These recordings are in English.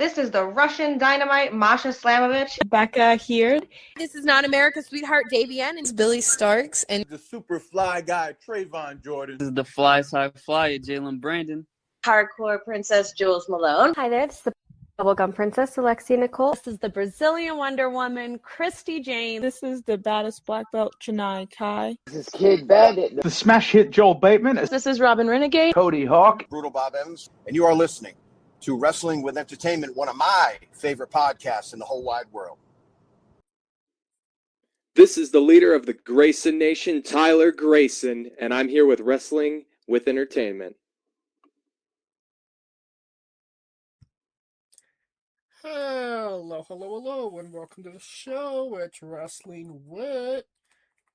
This is the Russian Dynamite, Masha Slamovich. Becca here. This is not America's Sweetheart, Davian. It's Billy Starks. And the super fly guy, Trayvon Jordan. This is the fly side flyer, Jalen Brandon. Hardcore Princess, Jules Malone. Hi there, this is the Bubblegum Princess, Alexia Nicole. This is the Brazilian Wonder Woman, Christy James. This is the baddest black belt, Chennai Kai. This is Kid Bandit. The smash hit Joel Bateman. This is Robin Renegade. Cody Hawk. Brutal Bob Evans. And you are listening to Wrestling with Entertainment, one of my favorite podcasts in the whole wide world. This is the leader of the Grayson Nation, Tyler Grayson, and I'm here with Wrestling with Entertainment. Hello, and welcome to the show. It's Wrestling with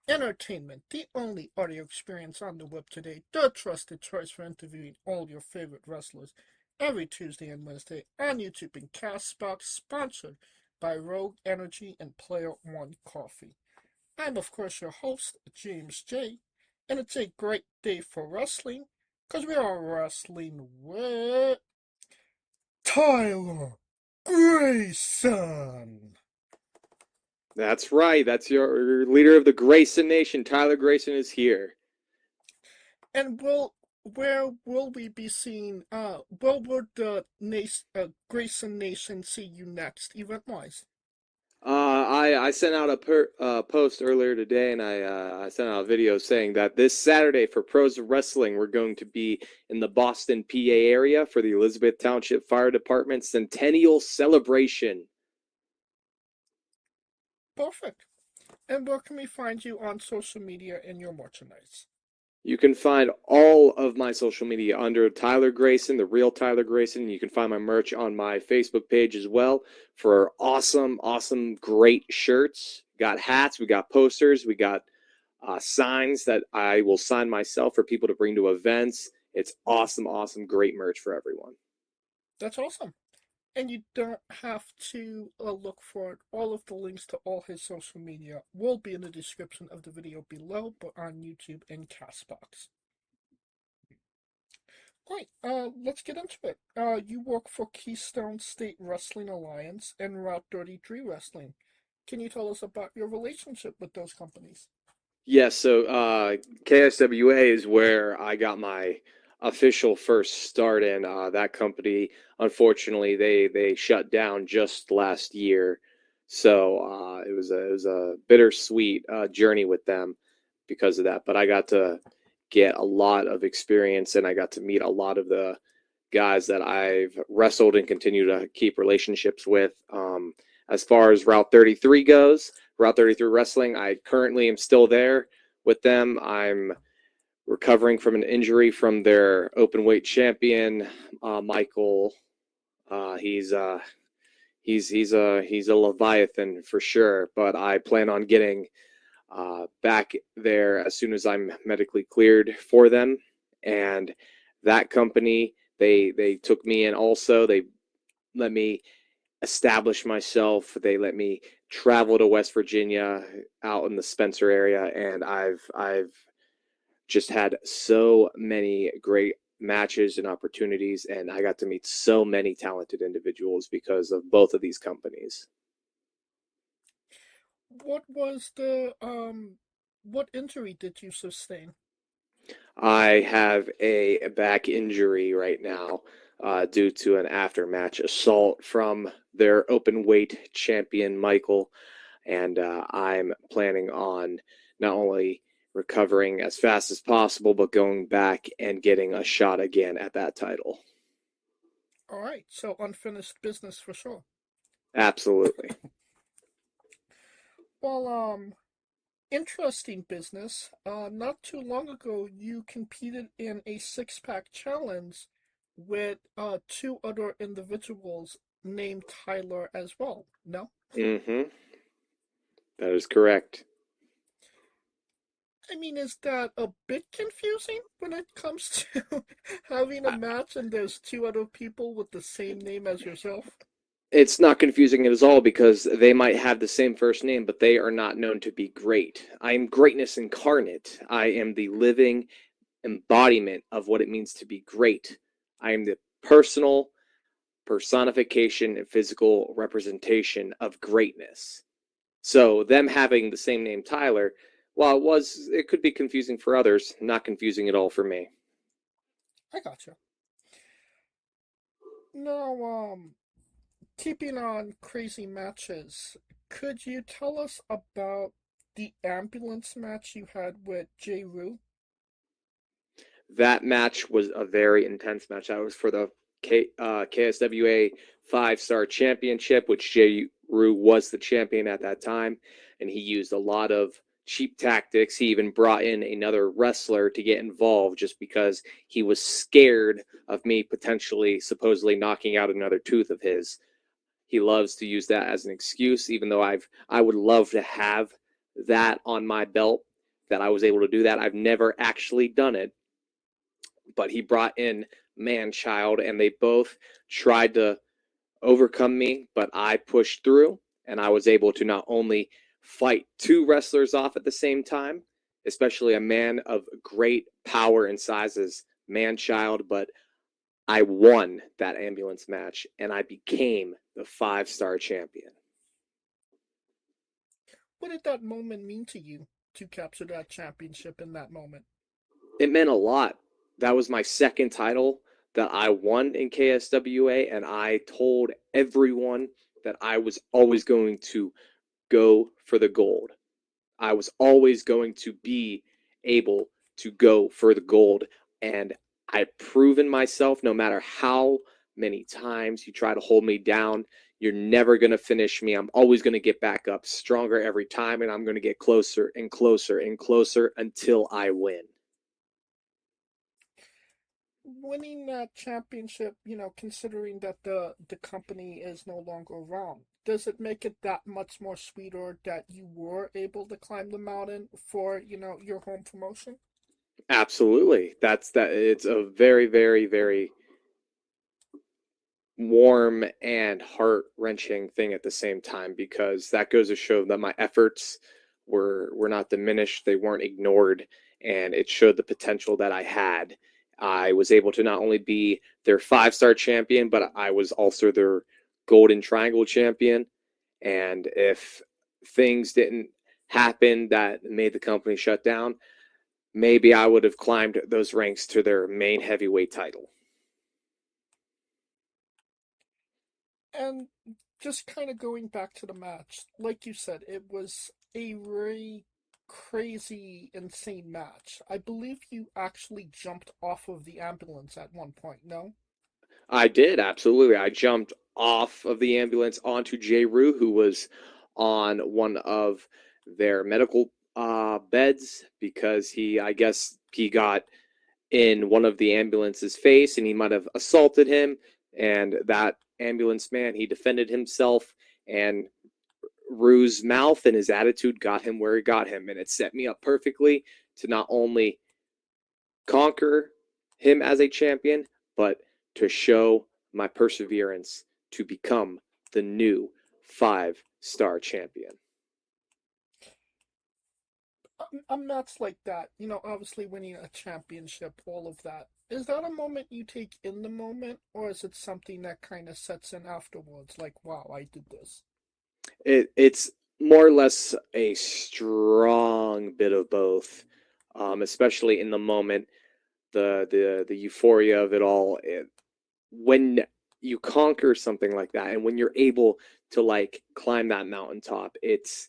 Entertainment, the only audio experience on the web today, the trusted choice for interviewing all your favorite wrestlers every Tuesday and Wednesday on YouTube and Castbox, sponsored by Rogue Energy and Player One Coffee. I'm, of course, your host, James J., and it's a great day for wrestling, because we are wrestling with Tyler Grayson. That's right. That's your leader of the Grayson Nation. Tyler Grayson is here. And where will we be seeing, where would the Grayson Nation see you next, event-wise? I sent out a post earlier today, and I sent out a video saying that this Saturday for Pros of Wrestling, we're going to be in the Boston, PA area for the Elizabeth Township Fire Department Centennial Celebration. Perfect. And where can we find you on social media and your merchandise? You can find all of my social media under Tyler Grayson, the real Tyler Grayson. You can find my merch on my Facebook page as well for awesome, great shirts. We got hats, we got posters, we got signs that I will sign myself for people to bring to events. It's awesome, great merch for everyone. That's awesome. And you don't have to look for it. All of the links to all his social media will be in the description of the video below, but on YouTube and Castbox. Alright, let's get into it. You work for Keystone State Wrestling Alliance and Route 33 Wrestling. Can you tell us about your relationship with those companies? Yes, so KSWA is where I got my official first start in. That company, unfortunately, they shut down just last year, so it was a bittersweet journey with them because of that. But I got to get a lot of experience, and I got to meet a lot of the guys that I've wrestled and continue to keep relationships with. As far as Route 33 goes, Route 33 Wrestling, I currently am still there with them. I'm recovering from an injury from their open weight champion, Michael. He's a Leviathan for sure, but I plan on getting back there as soon as I'm medically cleared for them. And that company, they took me in also. They let me establish myself. They let me travel to West Virginia out in the Spencer area, and I've just had so many great matches and opportunities, and I got to meet so many talented individuals because of both of these companies. What was what injury did you sustain? I have a back injury right now due to an after-match assault from their open weight champion, Michael, and I'm planning on not only recovering as fast as possible, but going back and getting a shot again at that title. All right, so unfinished business for sure. Absolutely. Well, interesting business. Not too long ago, you competed in a six-pack challenge with two other individuals named Tyler as well, no? Mm-hmm. That is correct. I mean, is that a bit confusing when it comes to having a match and there's two other people with the same name as yourself? It's not confusing at all because they might have the same first name, but they are not known to be great. I am greatness incarnate. I am the living embodiment of what it means to be great. I am the personal personification and physical representation of greatness. So them having the same name, Tyler, while it could be confusing for others, not confusing at all for me. I gotcha. Now, keeping on crazy matches, could you tell us about the ambulance match you had with Jay Rue? That match was a very intense match. That was for the KSWA 5-star championship, which Jay Rue was the champion at that time, and he used a lot of cheap tactics. He even brought in another wrestler to get involved just because he was scared of me supposedly knocking out another tooth of his. He loves to use that as an excuse, even though I would love to have that on my belt, that I was able to do that. I've never actually done it, but he brought in Man-Child, and they both tried to overcome me, but I pushed through, and I was able to not only fight two wrestlers off at the same time, especially a man of great power and size as Man-Child, but I won that ambulance match, and I became the 5-star champion. What did that moment mean to you to capture that championship in that moment? It meant a lot. That was my second title that I won in KSWA, and I told everyone that I was always going to go for the gold. I was always going to be able to go for the gold, and I've proven myself. No matter how many times you try to hold me down, you're never going to finish me. I'm always going to get back up stronger every time, and I'm going to get closer and closer and closer until I win. Winning that championship, considering that the company is no longer around, does it make it that much more sweeter that you were able to climb the mountain for, your home promotion? Absolutely. It's a very, very, very warm and heart-wrenching thing at the same time, because that goes to show that my efforts were not diminished, they weren't ignored, and it showed the potential that I had. I was able to not only be their 5-star champion, but I was also their Golden Triangle champion. And if things didn't happen that made the company shut down, maybe I would have climbed those ranks to their main heavyweight title. And just kind of going back to the match, like you said, it was a very crazy, insane match. I believe you actually jumped off of the ambulance at one point, no? I did, absolutely. I jumped off of the ambulance onto Jay Rue, who was on one of their medical beds, because I guess he got in one of the ambulance's face and he might have assaulted him, and that ambulance man, he defended himself, and Rue's mouth and his attitude got him where he got him, and it set me up perfectly to not only conquer him as a champion, but to show my perseverance to become the new 5-star champion. A match like that, obviously winning a championship, all of that, is that a moment you take in the moment, or is it something that kind of sets in afterwards, like, wow, I did this? It's more or less a strong bit of both, especially in the moment, the euphoria of it all. When you conquer something like that, and when you're able to climb that mountaintop, it's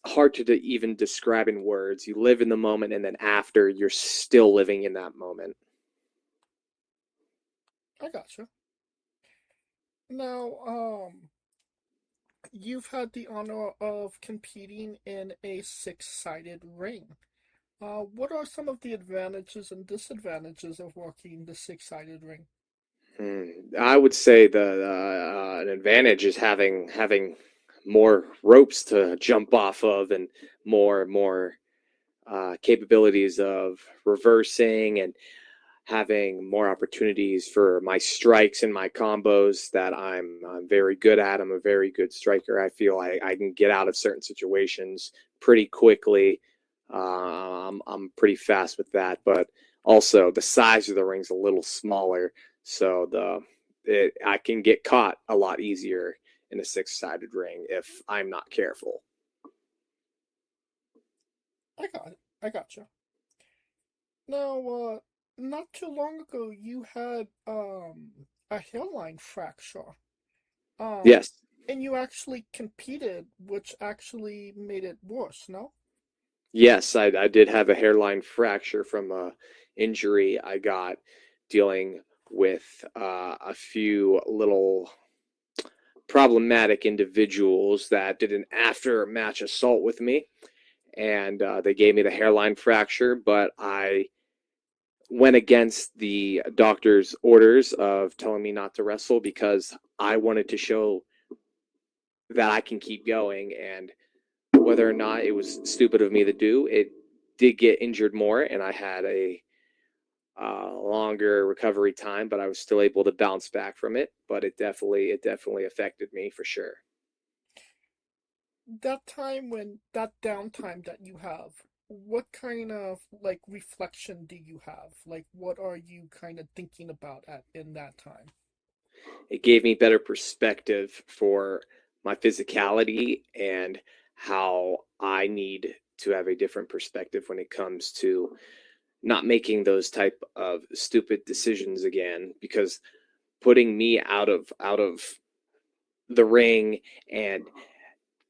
hard to even describe in words. You live in the moment, and then after, you're still living in that moment. I gotcha. Now, you've had the honor of competing in a 6-sided ring. What are some of the advantages and disadvantages of working the 6-sided ring? I would say an advantage is having more ropes to jump off of, and more capabilities of reversing, and having more opportunities for my strikes and my combos that I'm very good at. I'm a very good striker. I feel I can get out of certain situations pretty quickly. I'm pretty fast with that, but also the size of the ring's a little smaller, so I can get caught a lot easier in a six-sided ring if I'm not careful. I got it. I got you. Now, not too long ago, you had a hairline fracture. Yes. And you actually competed, which actually made it worse, no? Yes, I did have a hairline fracture from a injury I got dealing with a few little problematic individuals that did an after-match assault with me, and they gave me the hairline fracture, but I went against the doctor's orders of telling me not to wrestle because I wanted to show that I can keep going, and whether or not it was stupid of me to do, it did get injured more, and I had a longer recovery time, but I was still able to bounce back from it. But it definitely affected me for sure. That downtime that you have, what kind of like reflection do you have? Like, what are you kind of thinking about in that time? It gave me better perspective for my physicality and how I need to have a different perspective when it comes to not making those type of stupid decisions again, because putting me out of the ring and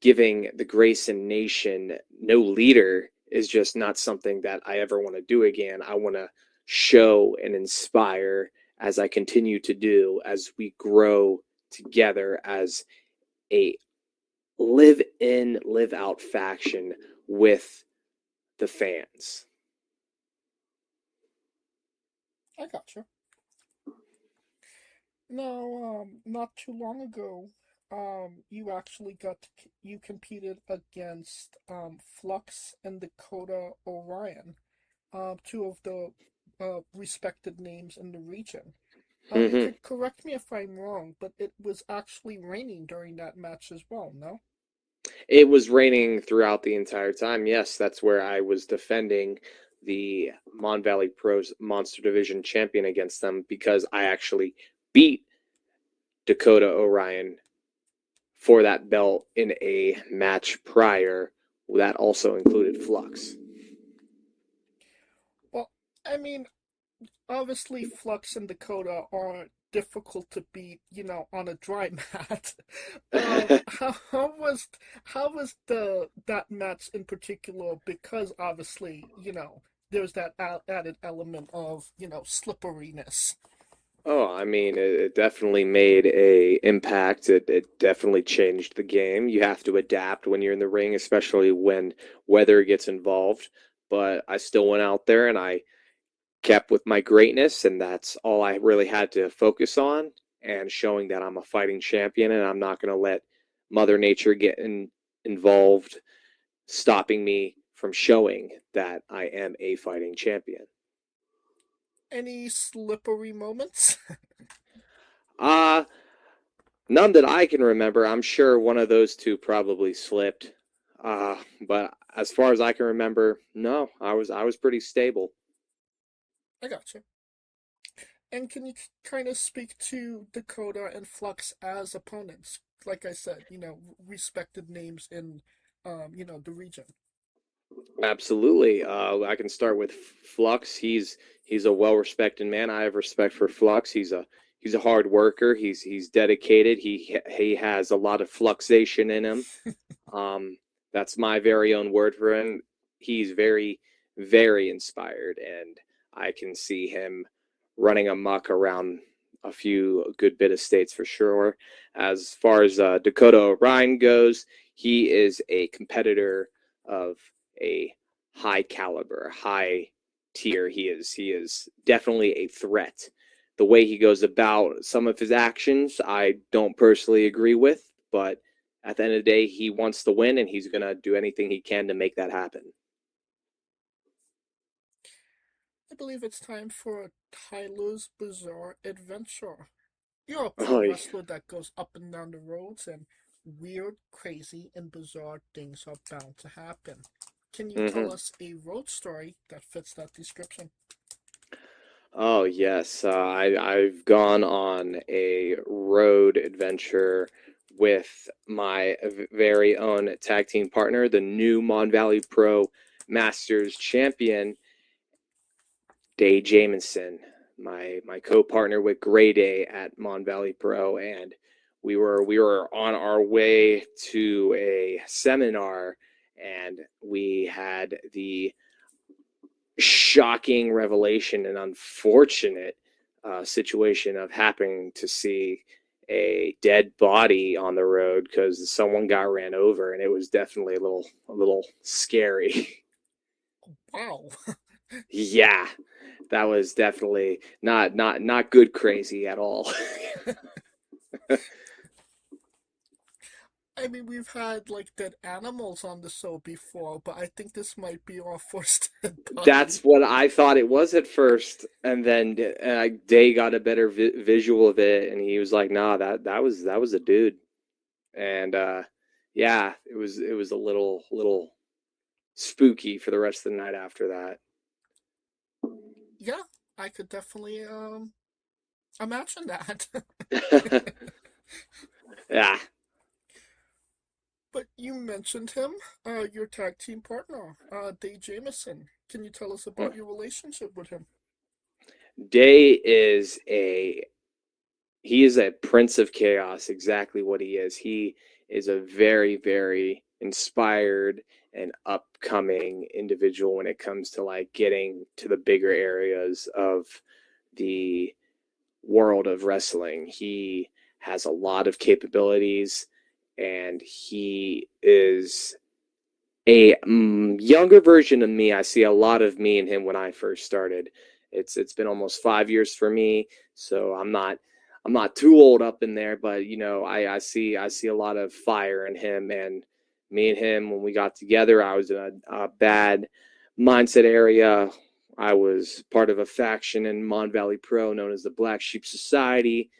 giving the Grayson Nation no leader is just not something that I ever want to do again. I want to show and inspire as I continue to do, as we grow together as a live in, live out faction with the fans. I got you. Now, not too long ago, you actually you competed against Flux and Dakota Orion, two of the respected names in the region. Correct me if I'm wrong, but it was actually raining during that match as well, no? It was raining throughout the entire time. Yes, that's where I was defending the Mon Valley Pros Monster Division champion against them, because I actually beat Dakota Orion for that belt in a match prior that also included Flux. Well, I mean, obviously Flux and Dakota are difficult to beat, on a dry mat. How was that match in particular? Because obviously, there's that added element of, slipperiness. Oh, I mean, it definitely made a impact. It definitely changed the game. You have to adapt when you're in the ring, especially when weather gets involved. But I still went out there and I kept with my greatness, and that's all I really had to focus on, and showing that I'm a fighting champion and I'm not going to let Mother Nature get involved, stopping me from showing that I am a fighting champion. Any slippery moments? None that I can remember. I'm sure one of those two probably slipped. But as far as I can remember, no, I was pretty stable. I got you. And can you kind of speak to Dakota and Flux as opponents? Like I said, respected names in, the region. Absolutely. I can start with Flux. He's a well-respected man. I have respect for Flux. He's a hard worker. He's dedicated. He has a lot of fluxation in him. That's my very own word for him. He's very, very inspired, and I can see him running amok around a few good bit of states for sure. As far as Dakota Orion goes, he is a competitor of a high caliber, high tier. He is definitely a threat. The way he goes about some of his actions, I don't personally agree with, but at the end of the day, he wants to win, and he's going to do anything he can to make that happen. I believe it's time for Tyler's Bizarre Adventure. You're a pro wrestler that goes up and down the roads, and weird, crazy, and bizarre things are bound to happen. Can you tell us a road story that fits that description? Oh yes, I've gone on a road adventure with my very own tag team partner, the new Mon Valley Pro Masters champion, Dae Jameison, my co-partner with Gray Day at Mon Valley Pro, and we were on our way to a seminar, and we had the shocking revelation and unfortunate situation of happening to see a dead body on the road because someone got ran over, and it was definitely a little scary. Wow. Yeah, that was definitely not good crazy at all. I mean, we've had like dead animals on the show before, but I think this might be our first dead body. That's what I thought it was at first, and then Day got a better visual of it, and he was like, "Nah, that was a dude," and yeah, it was a little spooky for the rest of the night after that. Yeah, I could definitely imagine that. Yeah. But you mentioned him, your tag team partner, Dae Jameison. Can you tell us about your relationship with him? Day is a prince of chaos, exactly what he is. He is a very, very inspired and upcoming individual when it comes to like getting to the bigger areas of the world of wrestling. He has a lot of capabilities, and he is a younger version of me. I see a lot of me in him when I first started. It's been almost 5 years for me, so I'm not too old up in there, but you know, I see a lot of fire in him, and me and him, when we got together, I was in a bad mindset area. I was part of a faction in Mon Valley Pro known as the Black Sheep Society.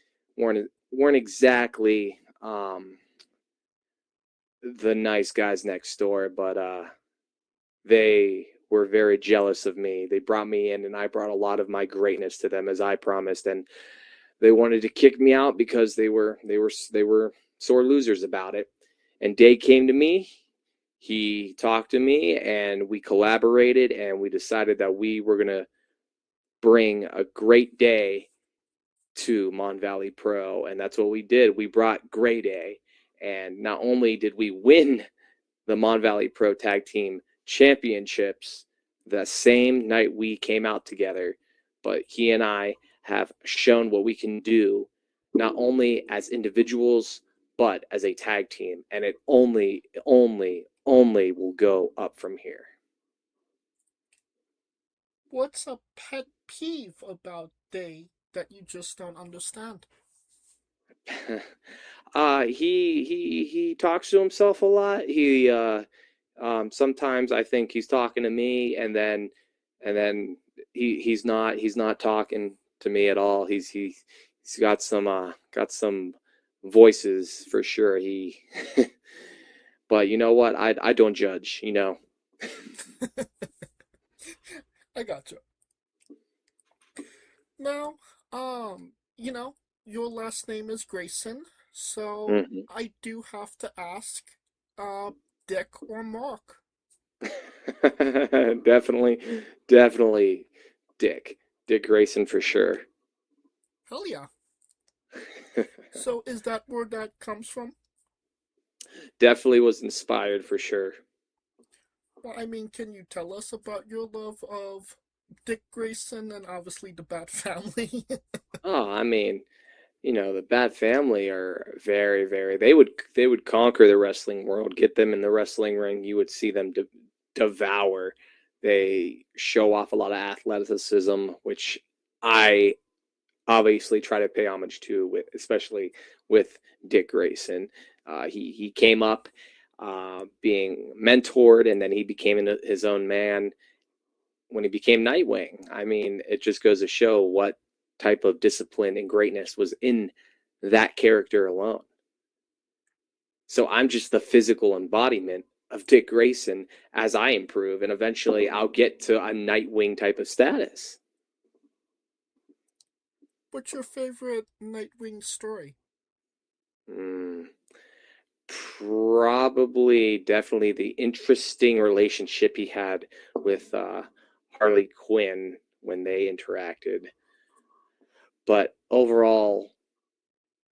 weren't exactly the nice guys next door, but they were very jealous of me. They brought me in, and I brought a lot of my greatness to them, as I promised, and they wanted to kick me out because they were sore losers about it. And Day came to me. He talked to me, and we collaborated, and we decided that we were gonna bring a great day to Mon Valley Pro, and that's what we did. We brought Gray Day, and not only did we win the Mon Valley Pro Tag Team Championships the same night we came out together, but he and I have shown what we can do, not only as individuals, but as a tag team, and it only will go up from here. What's a pet peeve about Day that you just don't understand? He talks to himself a lot. He sometimes I think he's talking to me, and then he's not talking to me at all. He's got some voices for sure. He but you know what? I don't judge, you know. I gotcha. Now, you know, your last name is Grayson, so I do have to ask, Dick or Mark? Definitely Dick Grayson for sure. Hell yeah. So is that where that comes from? Definitely was inspired for sure. Well, I mean, can you tell us about your love of Dick Grayson and obviously the Bat Family? Oh, I mean, you know, the Bat Family are very, very. They would conquer the wrestling world. Get them in the wrestling ring, you would see them devour. They show off a lot of athleticism, which I obviously try to pay homage to, especially with Dick Grayson. He came up being mentored, and then he became his own man when he became Nightwing. I mean, it just goes to show what type of discipline and greatness was in that character alone. So I'm just the physical embodiment of Dick Grayson as I improve, and eventually I'll get to a Nightwing type of status. What's your favorite Nightwing story? Probably, definitely the interesting relationship he had with Harley Quinn when they interacted. But overall,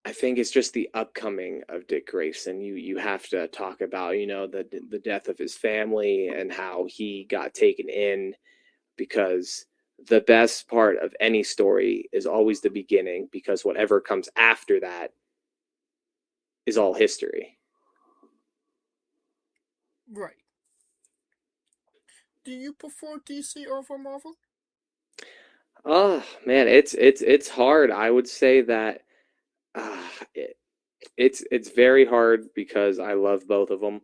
I think it's just the upcoming of Dick Grayson. You have to talk about, the death of his family and how he got taken in, because the best part of any story is always the beginning, because whatever comes after that is all history. Right. Do you prefer DC over Marvel? Oh man, it's hard. I would say that it's very hard because I love both of them.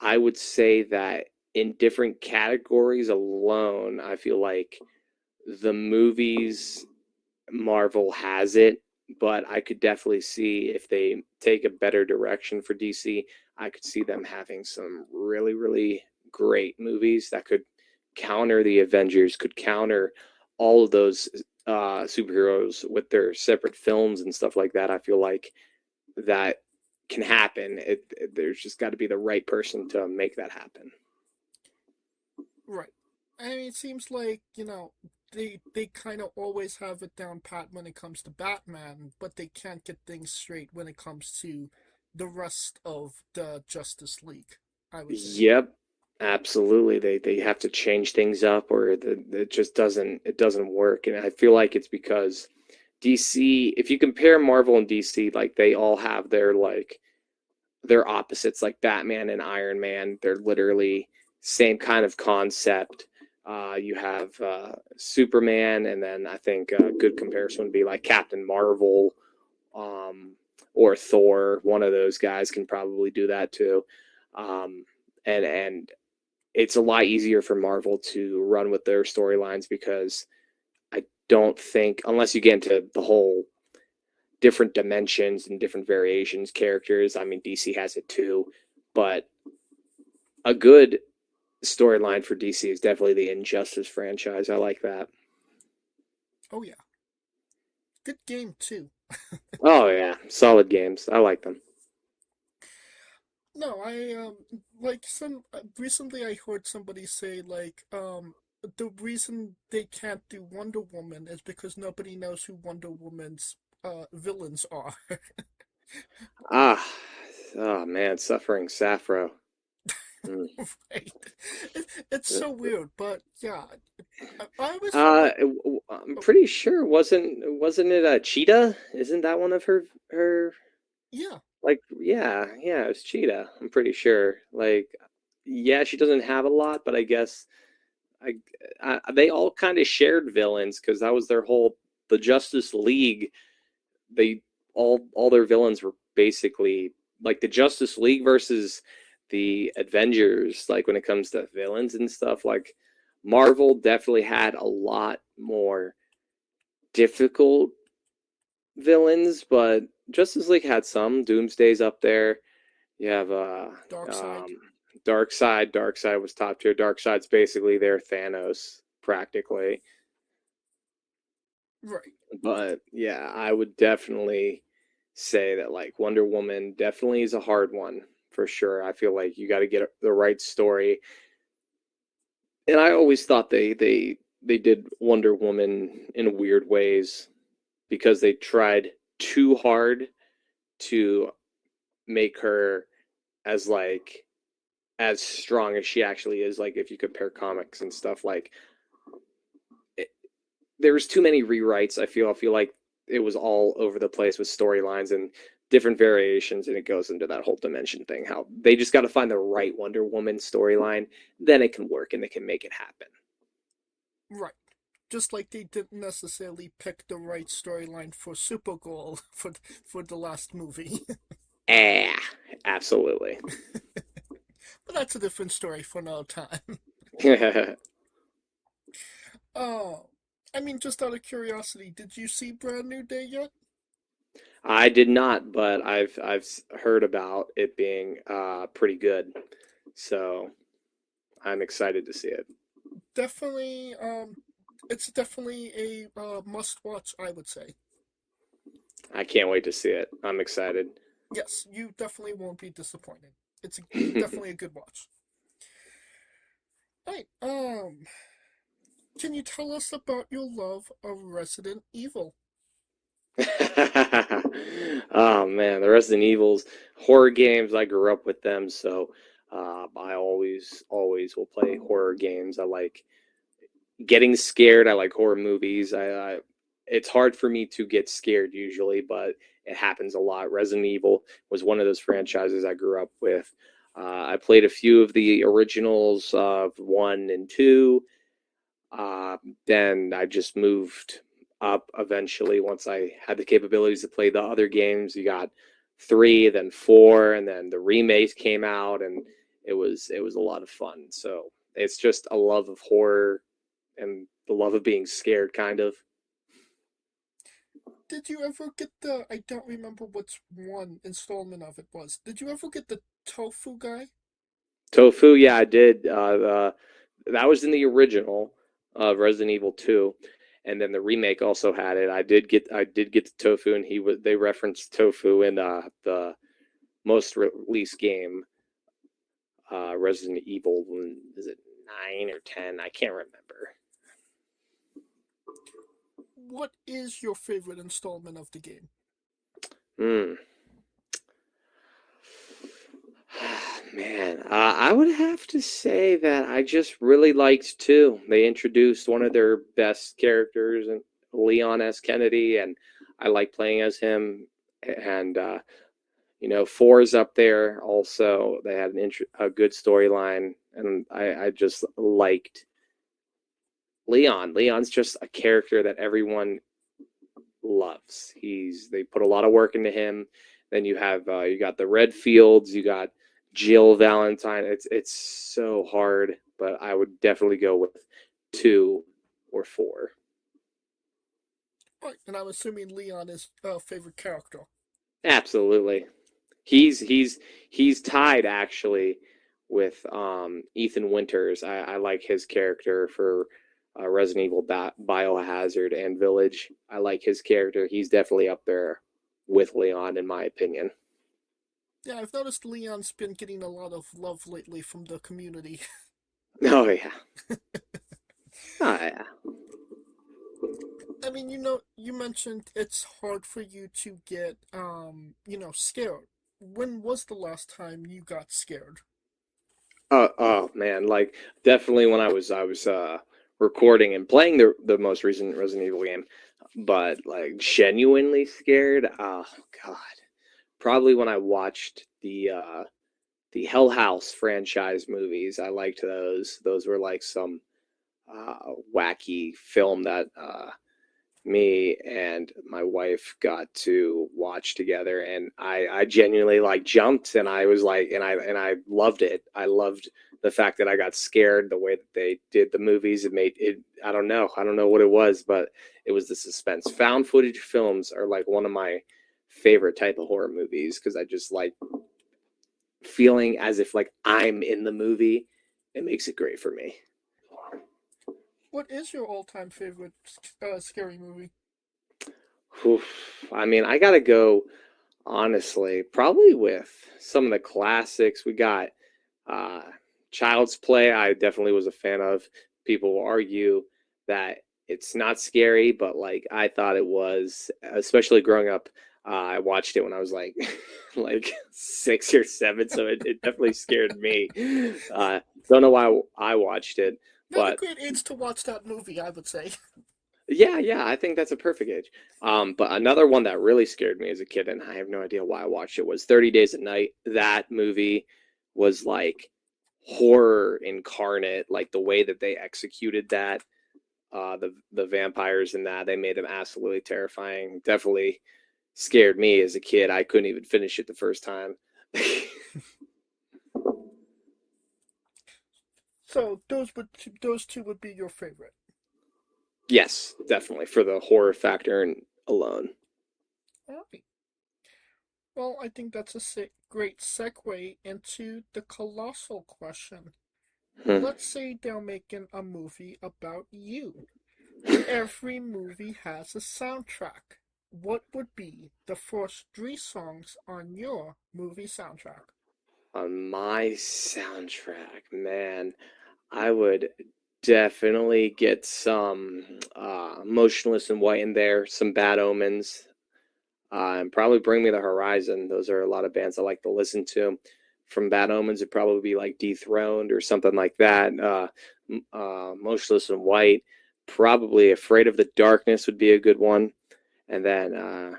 I would say that in different categories alone, I feel like the movies, Marvel has it, but I could definitely see if they take a better direction for DC, I could see them having some really, really great movies that could counter the Avengers, could counter all of those superheroes with their separate films and stuff like that. I feel like that can happen. There's just got to be the right person to make that happen. Right. I mean, it seems like, they kind of always have it down pat when it comes to Batman, but they can't get things straight when it comes to the rest of the Justice League, I would say. Yep, absolutely. They have to change things up, or it just doesn't work. And I feel like it's because DC, if you compare Marvel and DC, like they all have their opposites, like Batman and Iron Man. They're literally same kind of concept. You have Superman, and then I think a good comparison would be like Captain Marvel, or Thor. One of those guys can probably do that too. And it's a lot easier for Marvel to run with their storylines, because I don't think, unless you get into the whole different dimensions and different variations, characters, I mean, DC has it too, but a good storyline for DC is definitely the Injustice franchise. I like that. Oh, yeah. Good game, too. Oh, yeah. Solid games. I like them. No, recently I heard somebody say, the reason they can't do Wonder Woman is because nobody knows who Wonder Woman's villains are. Oh man, Suffering Sappho. Right. It's so weird, but yeah. I was I'm pretty sure wasn't it a Cheetah? Isn't that one of her? Yeah. Yeah, it was Cheetah. I'm pretty sure. Yeah, she doesn't have a lot, but I guess they all kind of shared villains, because that was the Justice League. They all their villains were basically like the Justice League versus the Avengers. Like when it comes to villains and stuff, like Marvel definitely had a lot more difficult villains, but Justice League had some. Doomsday's up there. You have Darkseid. Darkseid was top tier. Darkseid's basically their Thanos, practically. Right. But yeah, I would definitely say that Wonder Woman definitely is a hard one for sure. I feel like you got to get the right story. And I always thought they did Wonder Woman in weird ways, because they tried too hard to make her as strong as she actually is. Like if you compare comics and stuff, there was too many rewrites. I feel like it was all over the place with storylines and different variations, and it goes into that whole dimension thing. How they just got to find the right Wonder Woman storyline, then it can work and they can make it happen. Right. Just like they didn't necessarily pick the right storyline for Supergirl for the last movie. Absolutely. But that's a different story for another time. I mean, just out of curiosity, did you see Brand New Day yet? I did not, but I've heard about it being pretty good, so I'm excited to see it. Definitely. It's definitely a must-watch, I would say. I can't wait to see it. I'm excited. Yes, you definitely won't be disappointed. It's definitely a good watch. Right, can you tell us about your love of Resident Evil? Oh man, the Resident Evils, horror games. I grew up with them, so I always will play horror games. I like getting scared. I like horror movies. It's hard for me to get scared usually, but it happens a lot. Resident Evil was one of those franchises I grew up with. I played a few of the originals of 1 and 2. Then I just moved up eventually once I had the capabilities to play the other games. You got 3, then 4, and then the remakes came out, and it was a lot of fun. So it's just a love of horror and the love of being scared, kind of. Did you ever get the, I don't remember which one installment of it was. Did you ever get the tofu guy? Tofu, yeah, I did. That was in the original of Resident Evil 2, and then the remake also had it. I did get the tofu, and they referenced tofu in the most released game, Resident Evil. Is it 9 or 10? I can't remember. What is your favorite installment of the game? Man, I would have to say that I just really liked 2. They introduced one of their best characters, Leon S. Kennedy, and I like playing as him. And 4 is up there also. They had a good storyline, and I just liked Leon. Leon's just a character that everyone loves. They put a lot of work into him. Then you have you got the Redfields, you got Jill Valentine. It's so hard, but I would definitely go with 2 or 4. Right, and I'm assuming Leon is a favorite character. Absolutely. He's tied actually with Ethan Winters. I like his character for Resident Evil Biohazard and Village. I like his character. He's definitely up there with Leon, in my opinion. Yeah, I've noticed Leon's been getting a lot of love lately from the community. Oh yeah. Oh yeah. I mean, you mentioned it's hard for you to get, scared. When was the last time you got scared? Oh man, like definitely when I was recording and playing the most recent Resident Evil game, but like genuinely scared. Oh god. Probably when I watched the Hell House franchise movies. I liked those. Those were like some wacky film that me and my wife got to watch together, and I genuinely like jumped, and I was like, and I loved it. I loved the fact that I got scared, the way that they did the movies. It made it. I don't know what it was, but it was the suspense. Found footage films are like one of my favorite type of horror movies because I just like feeling as if like I'm in the movie. It makes it great for me. What is your all-time favorite scary movie? Oof. I mean, I gotta go honestly, probably with some of the classics. We got Child's Play. I definitely was a fan of. People will argue that it's not scary, but like I thought it was, especially growing up. I watched it when I was like 6 or 7, so it definitely scared me. Don't know why I watched it, Not a but great age to watch that movie, I would say. yeah, I think that's a perfect age. But another one that really scared me as a kid, and I have no idea why I watched it, was 30 Days at Night. That movie was like horror incarnate, like the way that they executed that. The vampires in that, they made them absolutely terrifying. Definitely scared me as a kid. I couldn't even finish it the first time. So those two would be your favorite. Yes, definitely for the horror factor and alone. All right. Well, I think that's a great segue into the colossal question. Let's say they're making a movie about you. Every movie has a soundtrack. What would be the first 3 songs on your movie soundtrack? On my soundtrack, man, I would definitely get some Motionless in White in there, some Bad Omens, and probably Bring Me the Horizon. Those are a lot of bands I like to listen to. From Bad Omens, it'd probably be like Dethroned or something like that. Motionless in White, probably Afraid of the Darkness would be a good one. And then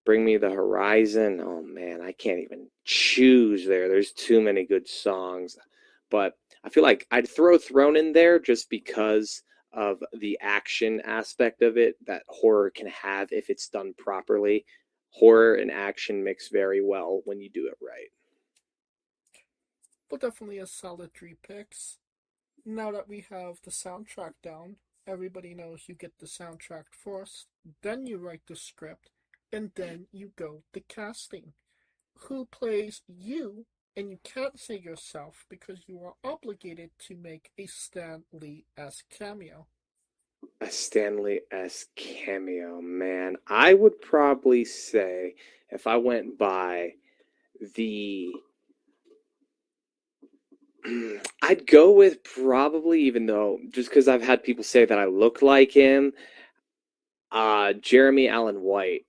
Bring Me the Horizon. Oh man, I can't even choose there. There's too many good songs. But I feel like I'd throw Throne in there just because of the action aspect of it that horror can have if it's done properly. Horror and action mix very well when you do it right. Well, definitely a solid 3 picks. Now that we have the soundtrack down, everybody knows you get the soundtrack first, then you write the script, and then you go to casting. Who plays you? And you can't say yourself because you are obligated to make a Stan Lee-esque cameo. A Stanley-esque cameo, man. I would probably say, if I went by the... I'd go with probably, even though, just because I've had people say that I look like him, Jeremy Allen White.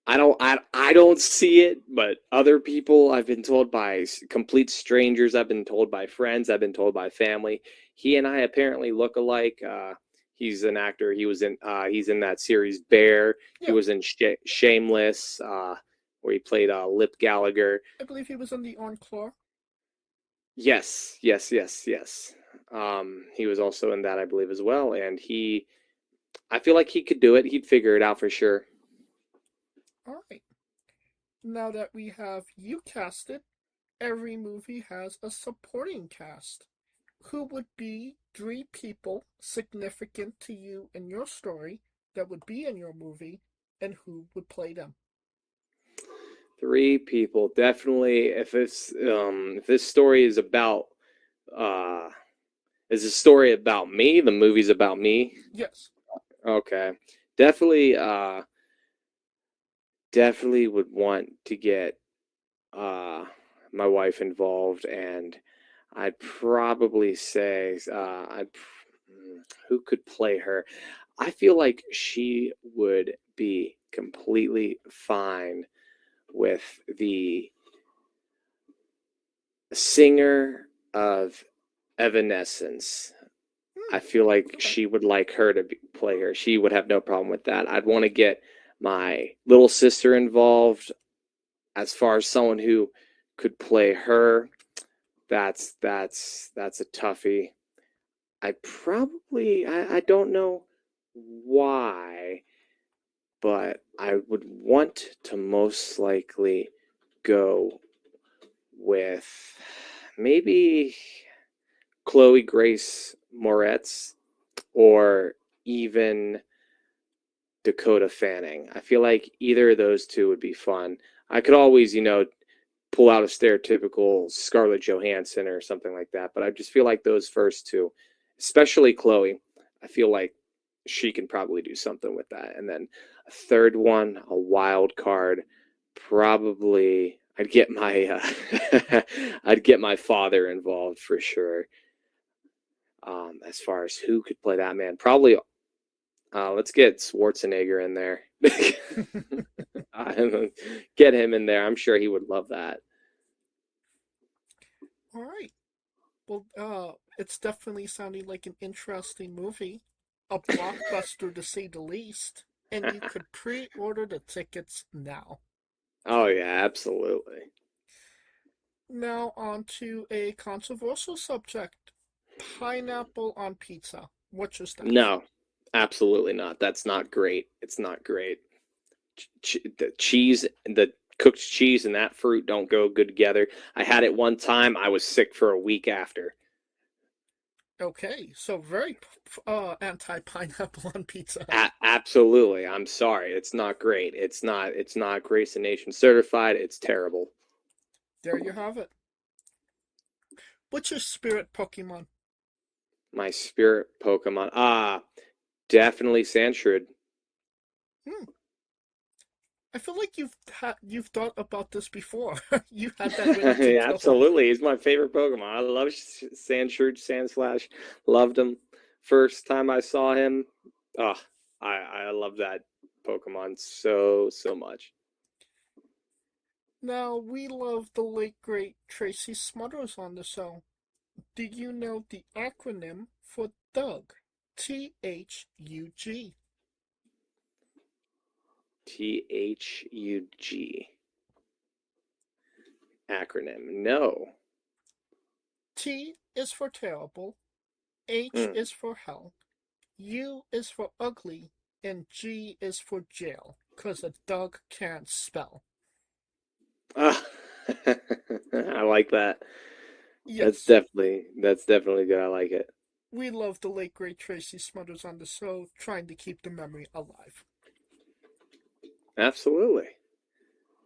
I don't see it, but other people, I've been told by complete strangers, I've been told by friends, I've been told by family. He and I apparently look alike. He's an actor. He's in that series Bear. Yeah. He was in Shameless, where he played Lip Gallagher. I believe he was on the Encore. Yes. He was also in that, I believe, as well. And I feel like he could do it. He'd figure it out for sure. All right. Now that we have you casted, every movie has a supporting cast. Who would be 3 people significant to you in your story that would be in your movie, and who would play them? 3 people, definitely. If this story is about, is the story about me? The movie's about me? Yes. Okay, definitely would want to get my wife involved, and I'd probably say who could play her? I feel like she would be completely fine with the singer of Evanescence. I feel like she would like her to play her. She would have no problem with that. I'd want to get my little sister involved as far as someone who could play her. That's a toughie. I don't know why, but I would want to most likely go with maybe Chloe Grace Moretz or even Dakota Fanning. I feel like either of those 2 would be fun. I could always, pull out a stereotypical Scarlett Johansson or something like that, but I just feel like those first 2, especially Chloe, I feel like she can probably do something with that. And then a third one, a wild card, probably I'd get my I'd get my father involved for sure. As far as who could play that man, probably let's get Schwarzenegger in there. Get him in there. I'm sure he would love that. All right. Well, it's definitely sounding like an interesting movie, a blockbuster to say the least, and you could pre-order the tickets now. Oh yeah, absolutely. Now on to a controversial subject: pineapple on pizza. What's your stance? No, absolutely not. That's not great. It's not great. The cheese, the cooked cheese and that fruit don't go good together. I had it one time. I was sick for a week after. Okay, so very anti-pineapple on pizza. Absolutely. I'm sorry. It's not great. It's not Grayson Nation certified. It's terrible. There you have it. What's your spirit Pokemon? My spirit Pokemon. Definitely Sandshrew. I feel like you've thought about this before. You had that ready to Yeah, go. absolutely. He's my favorite Pokemon. I love Sandshrew, Sandslash. Loved him. First time I saw him, I love that Pokemon so much. Now, we love the late great Tracy Smothers on the show. Do you know the acronym for Doug? THUG. THUG. Acronym. No. T is for terrible, H is for hell, U is for ugly, and G is for jail, 'cause a Doug can't spell. I like that. Yes. That's definitely good. I like it. We love the late great Tracy Smothers on the show, trying to keep the memory alive. Absolutely.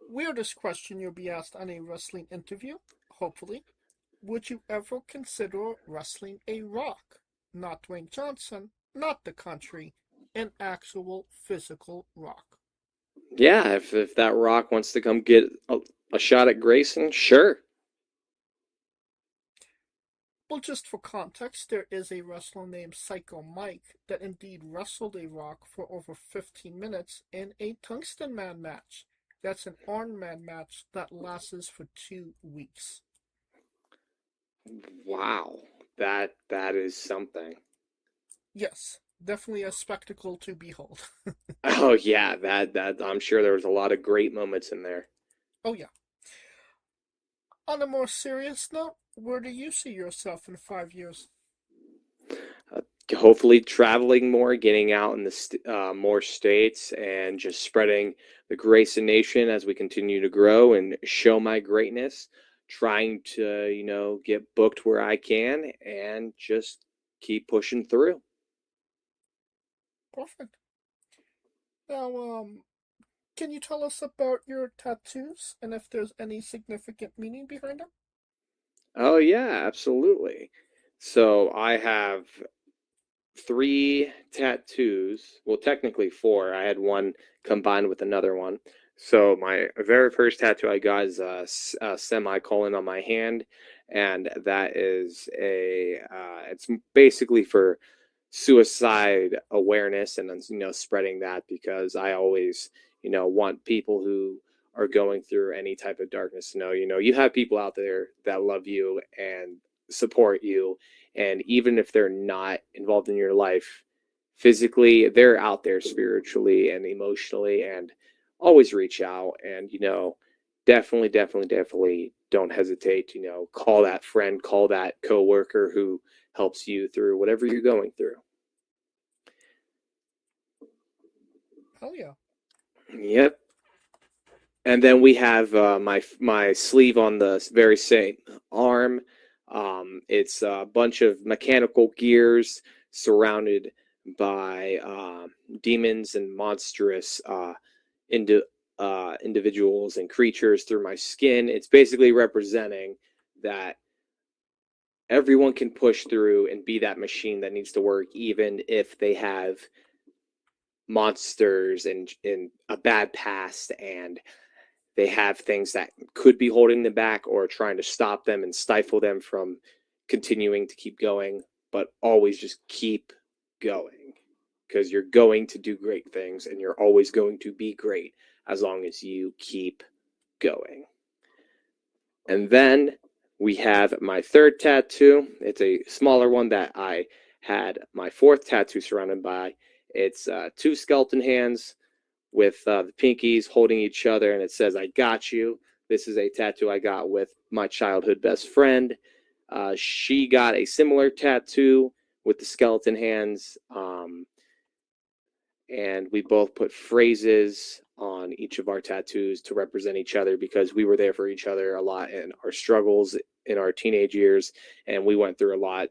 Weirdest question you'll be asked on a wrestling interview, hopefully. Would you ever consider wrestling a Rock? Not Dwayne Johnson, not the country, an actual physical Rock. Yeah, if that Rock wants to come get a shot at Grayson, sure. Well, just for context, there is a wrestler named Psycho Mike that indeed wrestled a Rock for over 15 minutes in a Tungsten Man match. That's an Iron Man match that lasts for 2 weeks. Wow, that is something. Yes, definitely a spectacle to behold. Oh yeah, that I'm sure there was a lot of great moments in there. Oh yeah. On a more serious note, where do you see yourself in 5 years? Hopefully traveling more, getting out in the more states, and just spreading the Grayson Nation as we continue to grow and show my greatness. Trying to, get booked where I can and just keep pushing through. Perfect. Now, can you tell us about your tattoos and if there's any significant meaning behind them? Oh yeah, absolutely. So I have 3 tattoos. Well, technically 4. I had one combined with another one. So my very first tattoo I got is a semicolon on my hand, and that is it's basically for suicide awareness and spreading that, because I always want people who are going through any type of darkness to know you have people out there that love you and support you, and even if they're not involved in your life physically, they're out there spiritually and emotionally, and always reach out. And definitely don't hesitate to call that friend, call that coworker who helps you through whatever you're going through. Hell yeah. Yep. And then we have my sleeve on the very same arm. It's a bunch of mechanical gears surrounded by demons and monstrous individuals and creatures through my skin. It's basically representing that everyone can push through and be that machine that needs to work, even if they have monsters and in a bad past, and they have things that could be holding them back or trying to stop them and stifle them from continuing to keep going, but always just keep going, because you're going to do great things and you're always going to be great as long as you keep going. And then we have my 3rd tattoo. It's a smaller one that I had my 4th tattoo surrounded by. It's 2 skeleton hands with the pinkies holding each other, and it says, "I got you." This is a tattoo I got with my childhood best friend. She got a similar tattoo with the skeleton hands, and we both put phrases on each of our tattoos to represent each other, because we were there for each other a lot in our struggles in our teenage years, and we went through a lot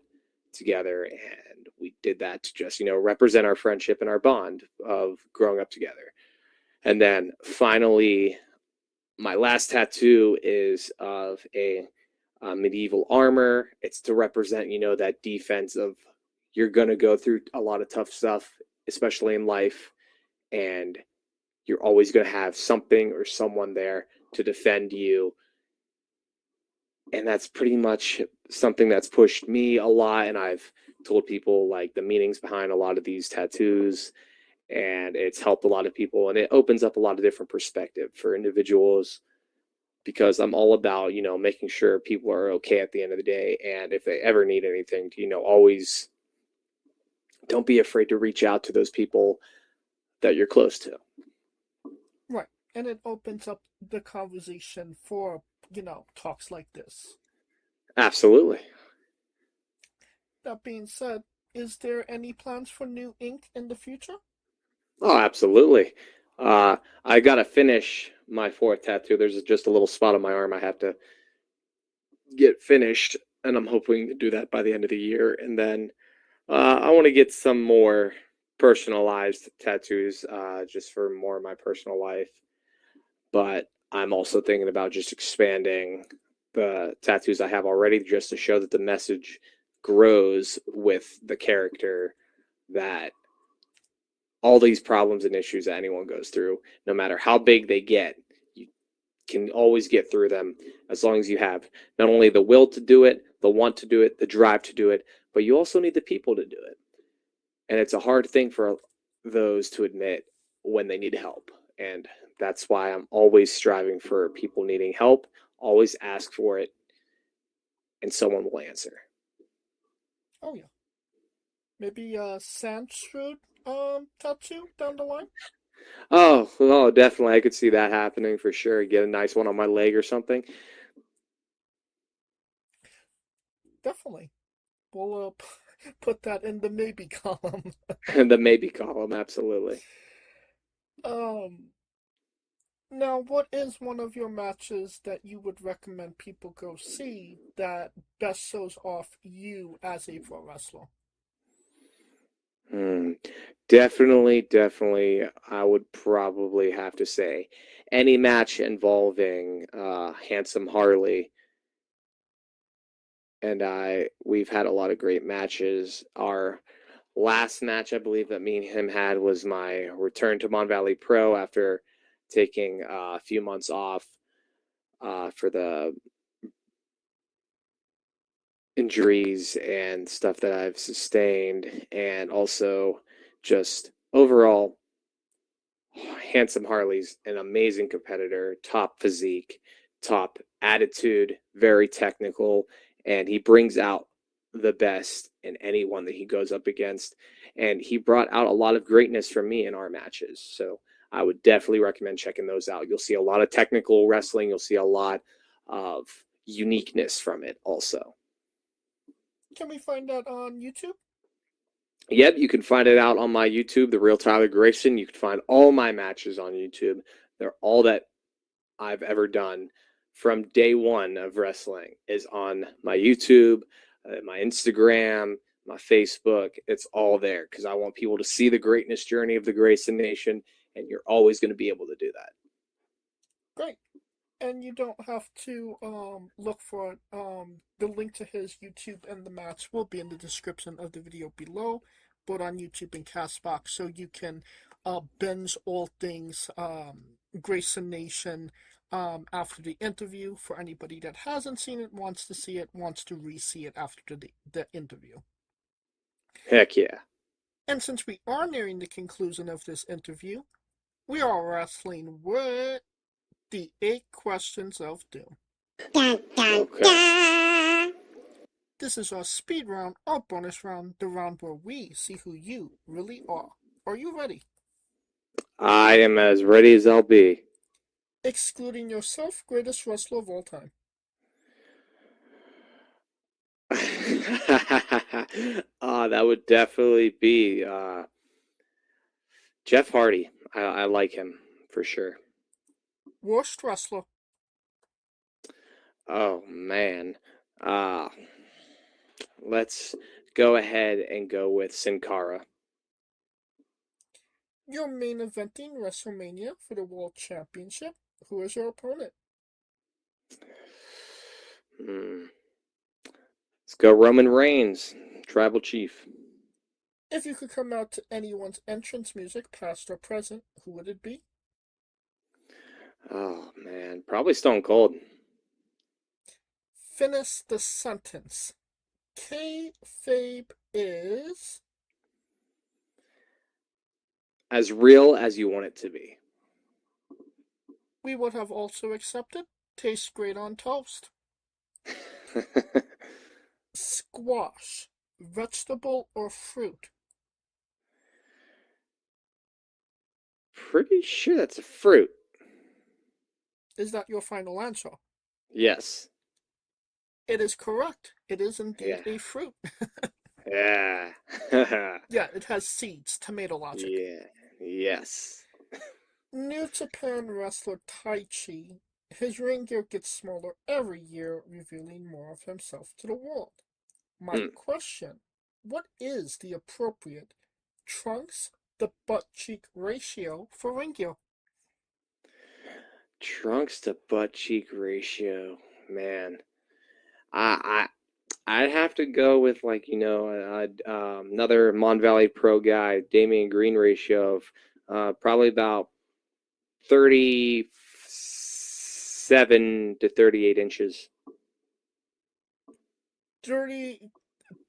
together, and we did that to just represent our friendship and our bond of growing up together. And then finally, my last tattoo is of a medieval armor. It's to represent that defense of you're going to go through a lot of tough stuff, especially in life, and you're always going to have something or someone there to defend you. And that's pretty much something that's pushed me a lot. And I've told people like the meanings behind a lot of these tattoos, and it's helped a lot of people, and it opens up a lot of different perspective for individuals, because I'm all about, making sure people are okay at the end of the day. And if they ever need anything, always don't be afraid to reach out to those people that you're close to. Right. And it opens up the conversation for, talks like this. Absolutely. That being said, is there any plans for new ink in the future? Oh, absolutely. I got to finish my 4th tattoo. There's just a little spot on my arm I have to get finished, and I'm hoping to do that by the end of the year. And then I want to get some more personalized tattoos, just for more of my personal life. But I'm also thinking about just expanding the tattoos I have already, just to show that the message grows with the character, that all these problems and issues that anyone goes through, no matter how big they get, you can always get through them as long as you have not only the will to do it, the want to do it, the drive to do it, but you also need the people to do it. And it's a hard thing for those to admit when they need help. And that's why I'm always striving for people needing help. Always ask for it, and someone will answer. Oh, yeah. Maybe a Sandshoot tattoo down the line? Oh, definitely. I could see that happening for sure. Get a nice one on my leg or something. Definitely. We'll put that in the maybe column. The maybe column, absolutely. Now, what is one of your matches that you would recommend people go see that best shows off you as a pro wrestler? Definitely, I would probably have to say any match involving Handsome Harley. And we've had a lot of great matches. Our last match, I believe, that me and him had was my return to Mon Valley Pro after taking a few months off for the injuries and stuff that I've sustained, and also just overall, Handsome Harley's an amazing competitor, top physique, top attitude, very technical, and he brings out the best in anyone that he goes up against. And he brought out a lot of greatness from me in our matches. So I would definitely recommend checking those out. You'll see a lot of technical wrestling. You'll see a lot of uniqueness from it also. Can we find that on YouTube? Yep, you can find it out on my YouTube, The Real Tyler Grayson. You can find all my matches on YouTube. They're all that I've ever done from day one of wrestling is on my YouTube, my Instagram, my Facebook. It's all there because I want people to see the greatness journey of the Grayson Nation, and you're always going to be able to do that. Great. And you don't have to look for the link to his YouTube, and the match will be in the description of the video below, both on YouTube and Castbox, so you can binge all things Grayson Nation after the interview. For anybody that hasn't seen it, wants to see it, wants to re-see it after the interview. Heck yeah. And since we are nearing the conclusion of this interview, we are wrestling with the 8 questions of doom. Okay. This is our speed round, our bonus round, the round where we see who you really are. Are you ready? I am as ready as I'll be. Excluding yourself, greatest wrestler of all time. That would definitely be Jeff Hardy. I like him for sure. Worst wrestler. Oh man. Let's go ahead and go with Sin Cara. You're main eventing WrestleMania for the World Championship. Who is your opponent? Let's go Roman Reigns, Tribal Chief. If you could come out to anyone's entrance music, past or present, who would it be? Oh man, probably Stone Cold. Finish the sentence. Kayfabe is... As real as you want it to be. We would have also accepted. Tastes great on toast. Squash. Vegetable or fruit? Pretty sure that's a fruit. Is that your final answer? Yes. It is correct. It is indeed Yeah. a fruit. Yeah. Yeah, it has seeds. Tomato logic. Yeah. Yes. New Japan wrestler Taichi. His ring gear gets smaller every year, revealing more of himself to the world. My question, what is the appropriate trunks to butt cheek ratio for ring gear? Trunks to butt cheek ratio, man. I'd have to go with another Mon Valley Pro guy, Damian Green ratio of probably about 37 to 38 inches.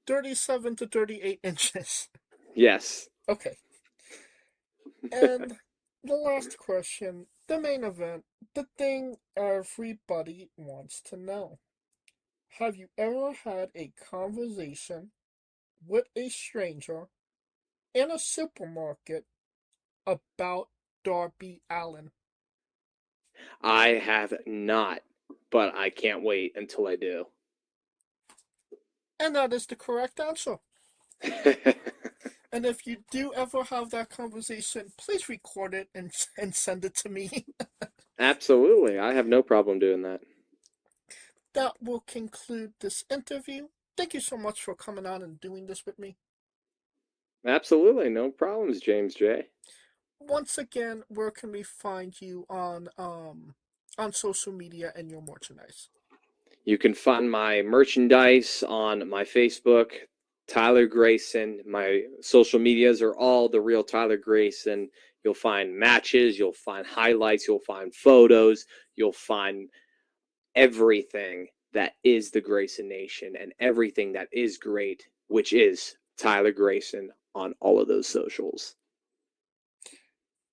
37 to 38 inches. Yes. Okay. And the last question, the main event, the thing everybody wants to know. Have you ever had a conversation with a stranger in a supermarket about Darby Allin? I have not, but I can't wait until I do. And that is the correct answer. And if you do ever have that conversation, please record it and send it to me. Absolutely. I have no problem doing that. That will conclude this interview. Thank you so much for coming on and doing this with me. Absolutely. No problems, James J. Once again, where can we find you on social media and your merchandise? You can find my merchandise on my Facebook, Tyler Grayson. My social medias are all the real Tyler Grayson. You'll find matches, you'll find highlights, you'll find photos, you'll find everything that is the Grayson Nation and everything that is great, which is Tyler Grayson on all of those socials.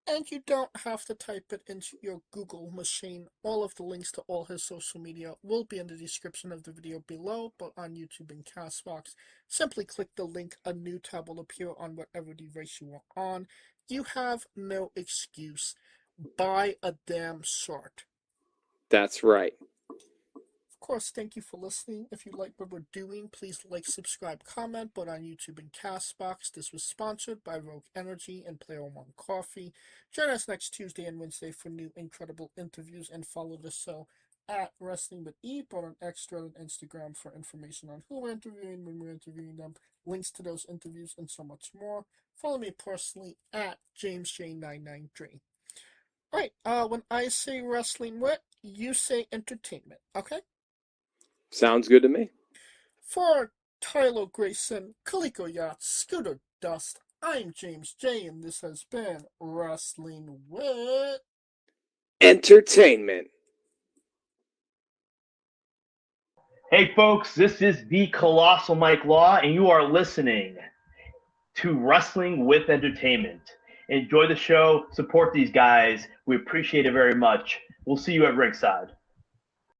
And you don't have to type it into your Google machine. All of the links to all his social media will be in the description of the video below, but on YouTube and Castbox, simply click the link. A new tab will appear on whatever device you are on. You have no excuse. Buy a damn shirt. That's right. Of course, thank you for listening. If you like what we're doing, please like, subscribe, comment, but on YouTube and Castbox. This was sponsored by Rogue Energy and Player One Coffee. Join us next Tuesday and Wednesday for new incredible interviews, and follow the show at Wrestling with E, but on Extra and Instagram for information on who we're interviewing, when we're interviewing them, links to those interviews, and so much more. Follow me personally at JamesJ993. Alright, when I say wrestling with, you say entertainment, okay? Sounds good to me. For Tyler Grayson, Kaliko Yachts, Scooter Dust, I'm James J, and this has been Wrestling with Entertainment. Hey, folks, this is the Colossal Mike Law, and you are listening to Wrestling with Entertainment. Enjoy the show. Support these guys. We appreciate it very much. We'll see you at ringside.